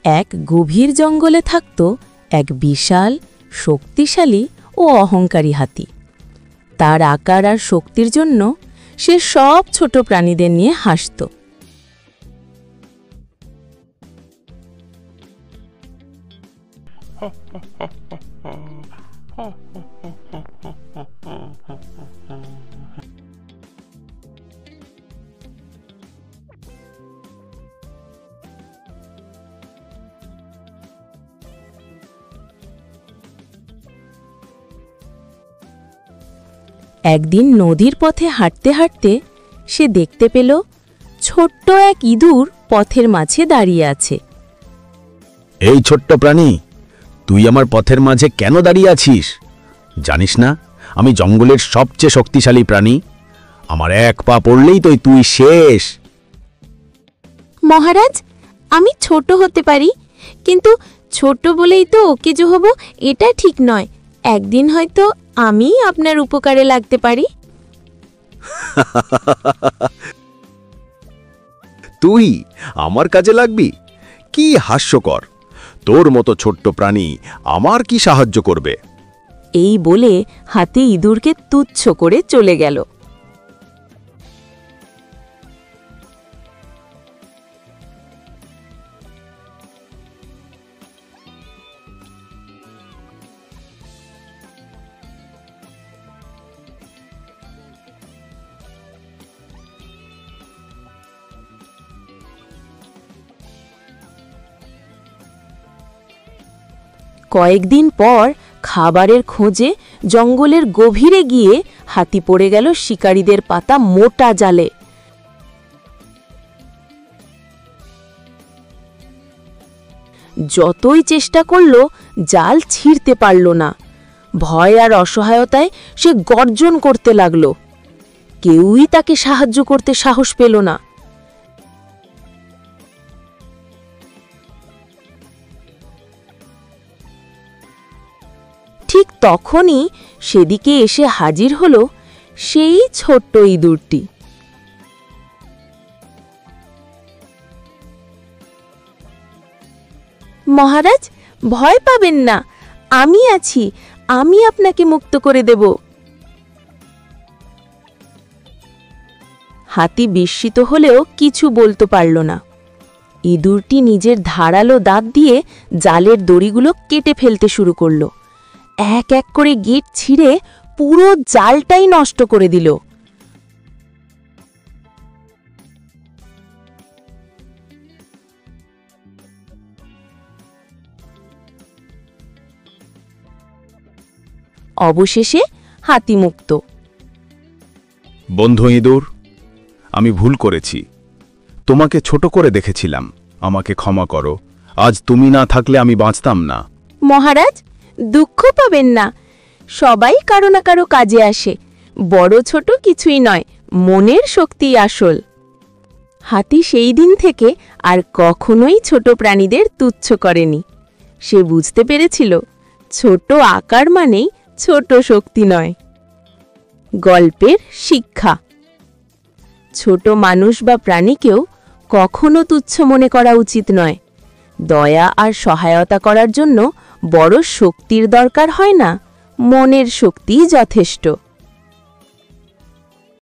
এক গভীর জঙ্গলে থাকত এক বিশাল, শক্তিশালী ও অহংকারী হাতি। তার আকার আর শক্তির জন্য সে সব ছোট প্রাণীদের নিয়ে হাসত। একদিন নদীর পথে হাঁটতে হাঁটতে সে দেখতে পেল ছোট্ট এক ইঁদুর পথের মাঝে দাঁড়িয়ে আছে। এই ছোট্ট প্রাণী, তুই আমার পথের মাঝে কেন দাঁড়িয়ে আছিস? জানিস না আমি জঙ্গলের সবচেয়ে শক্তিশালী প্রাণী? আমার এক পা পড়লেই তো তুই শেষ। মহারাজ, আমি ছোট হতে পারি, কিন্তু ছোট বলেই তো ওকেজো হব এটা ঠিক নয়। একদিন হয়তো আমি আপনার উপকারে লাগতে পারি। তুই আমার কাজে লাগবি? কি হাস্যকর! তোর মতো ছোট্ট প্রাণী আমার কি সাহায্য করবে? এই বলে হাতি ইঁদুরকে তুচ্ছ করে চলে গেল। কয়েকদিন পর খাবারের খোঁজে জঙ্গলের গভীরে গিয়ে হাতি পড়ে গেল শিকারীদের পাতা মোটা জালে। যতই চেষ্টা করল জাল ছিঁড়তে পারল না। ভয় আর অসহায়তায় সে গর্জন করতে লাগল। কেউই তাকে সাহায্য করতে সাহস পেল না। ঠিক তখনই সেদিকে এসে হাজির হল সেই ছোট্ট ইঁদুরটি। মহারাজ, ভয় পাবেন না, আমি আছি, আমি আপনাকে মুক্ত করে দেব। হাতি বিস্মিত হলেও কিছু বলতে পারল না। ইঁদুরটি নিজের ধারালো দাঁত দিয়ে জালের দড়িগুলো কেটে ফেলতে শুরু করল। এক এক করে গিঁট ছিঁড়ে পুরো জালটাই নষ্ট করে দিল। অবশেষে হাতি মুক্ত। বন্ধু ইঁদুর, আমি ভুল করেছি। তোমাকে ছোট করে দেখেছিলাম, আমাকে ক্ষমা করো। আজ তুমি না থাকলে আমি বাঁচতাম না। মহারাজ, দুঃখ পাবেন না, সবাই কারো না কারো কাজে আসে। বড় ছোট কিছুই নয়, মনের শক্তিই আসল। হাতি সেই দিন থেকে আর কখনোই ছোট প্রাণীদের তুচ্ছ করেনি। সে বুঝতে পেরেছিল ছোট আকার মানেই ছোট শক্তি নয়। গল্পের শিক্ষা: ছোট মানুষ বা প্রাণীকেও কখনো তুচ্ছ মনে করা উচিত নয়। দয়া আর সহায়তা করার জন্য বড় শক্তির দরকার হয় না, মনের শক্তিই যথেষ্ট।